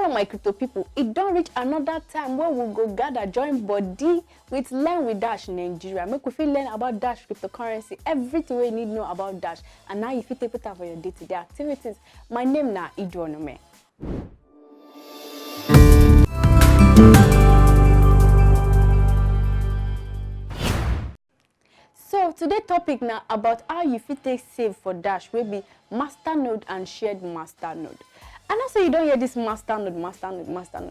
right, my crypto people, it don't reach another time where we go gather join body with Learn with Dash Nigeria. Make we feel learn about Dash cryptocurrency, everything we need know about Dash, and now you fit take it out for your day-to-day activities. My name na Idronome. So today topic now about how you fit take save for Dash will be masternode and shared masternode. And also you don't hear this masternode.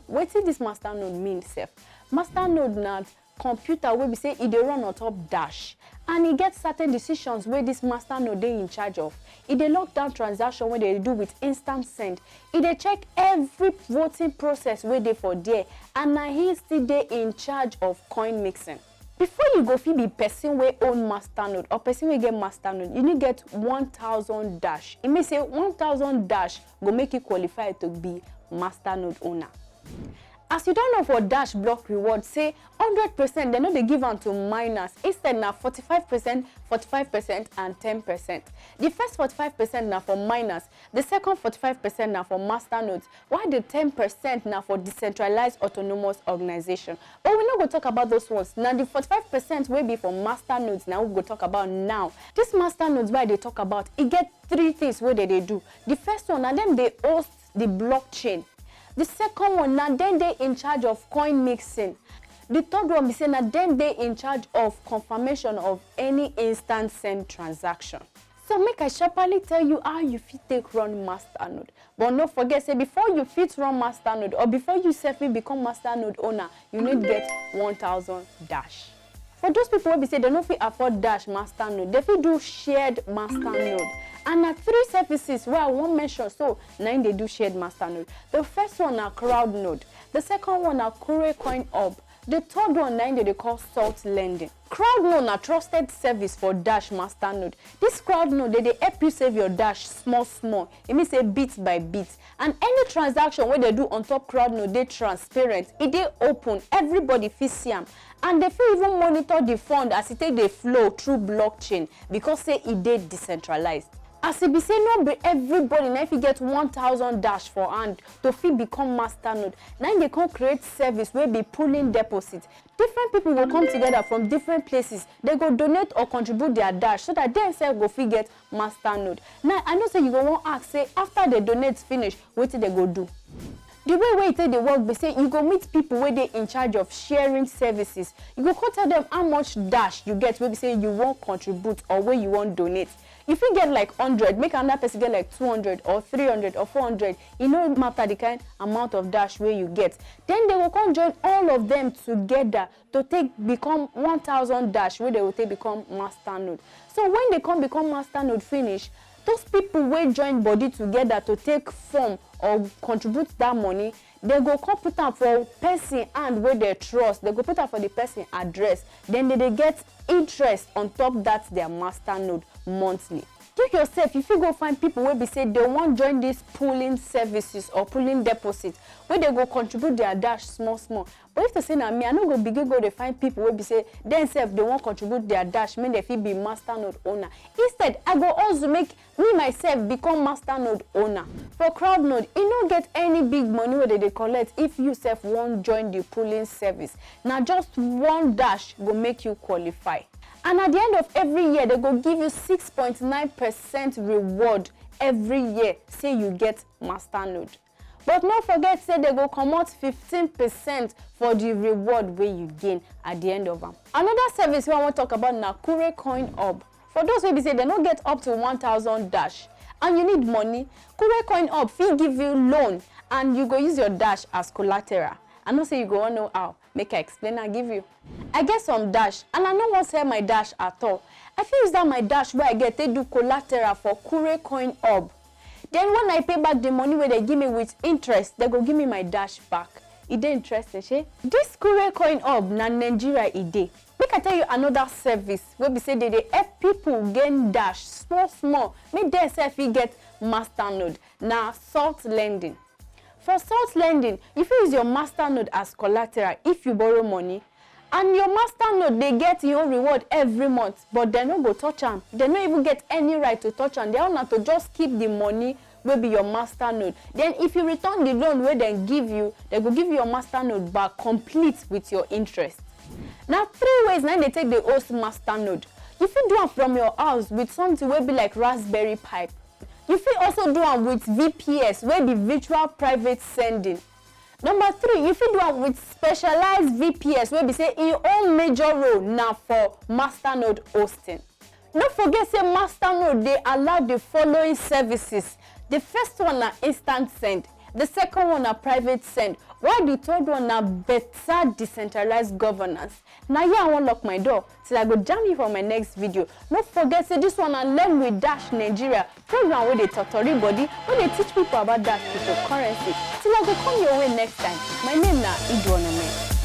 What does this masternode mean, sef? Masternode na computer wey be say e dey run on top Dash, and e get certain decisions where this masternode dey in charge of. E dey lock down transaction wey they do with instant send. E dey check every voting process wey dey for there, and na he still dey in charge of coin mixing. Before you go fit be person wey own masternode or person wey get masternode, you need get 1,000 Dash. It means say 1,000 Dash go make you qualify to be masternode owner. As you don't know, for Dash block reward, say 100%, they know they give on to miners. Instead, now 45%, 45%, and 10%. The first 45% now for miners, the second 45% now for masternodes, while the 10% now for decentralized autonomous organization. But we're not going to talk about those ones. Now, the 45% will be for masternodes. Now, we're going to talk about now. This masternodes, why they talk about, it get three things where they do. The first one, and then they host the blockchain. The second one, now then they in charge of coin mixing. The third one, we say now then they in charge of confirmation of any instant send transaction. So make I sharply tell you how you fit take run masternode. But don't forget, say before you fit run masternode or before you selfly become masternode owner, you need get 1,000 Dash. For those people who say they don't fit afford Dash masternode, they fit do shared masternode. And na three services where I won't mention, so now they do shared masternode. The first one na CrowdNode, the second one na Kurecoin Hub, the third one now they call Salt Lending. CrowdNode na trusted service for Dash masternode. This CrowdNode they help you save your Dash small. It means say bit by bit. And any transaction where they do on top CrowdNode, they transparent, it they open, everybody fit see them. And they fit even monitor the fund as it take the flow through blockchain because say it they decentralized. As it be say no be everybody now if you get 1,000 Dash for hand to fit become masternode. Now they can create service where be pulling deposit. Different people will come together from different places. They go donate or contribute their Dash so that they themselves go fit get masternode. Now I know say you go want ask say after they donate finish, what they go do? The way it take the work be say you go meet people where they in charge of sharing services. You go tell them how much Dash you get where be say you won't contribute or where you won't donate. If you get like 100, make another person get like 200 or 300 or 400, you know matter the kind amount of Dash where you get. Then they will come join all of them together to become 1,000 Dash where they will take become masternode. So when they come become masternode finish, those people will join body together to take form or contribute that money. They go come put am for person and where they trust. They go put am for the person address. Then they get interest on top that their masternode monthly. Check yourself if you go find people where be say they want join these pooling services or pooling deposits where they go contribute their Dash small. But if they say na me, I no go begin go they find people where be say themselves they want contribute their Dash, mean they fit be masternode owner. Instead, I go also make me myself become masternode owner. For CrowdNode, it no get any big money where they collect if you self won't join the pooling service. Now just one Dash will make you qualify. And at the end of every year, they go give you 6.9% reward every year. Say you get masternode. But don't forget, say they go come out 15% for the reward where you gain at the end of them. Another service we want to talk about na Kurecoin Hub. For those who be say they don't get up to 1,000 Dash and you need money, Kurecoin Hub will give you loan and you go use your Dash as collateral. I know say you go want know how. Make I explain and give you. I get some Dash and I don't want to sell my Dash at all. I feel use that my Dash where I get they do collateral for Kurecoin Hub. Then when I pay back the money where they give me with interest, they go give me my Dash back. It dey interesting, she? This Kurecoin Hub na Nigeria it dey. Make I tell you another service where we say they help people gain Dash small. Make them self get masternode. Na Salt Lending. For Salt Lending, if you use your masternode as collateral, if you borrow money, and your masternode they get your reward every month, but they no go touch them. They no even get any right to touch them. They are not to just keep the money will be your master node. Then if you return the loan wey dem give you, they go give you your master node back complete with your interest. Now 3 ways na dey take the host master node. You fit do am from your house with something wey be like Raspberry Pi. You fit also do am with VPS wey be virtual private sending. Number 3, you fit do am with specialized VPS wey be say e own major role na for master node hosting. No forget say master node dey allow the following services. The first one na instant send. The second one na private send. While the third one na better decentralized governance. Now here I wan lock my door till I go jam you for my next video. No forget say this one na Learn with Dash Nigeria program wey dey totori body, wey dey teach people about Dash cryptocurrency. Till I go come your way next time. My name na Idu Onome.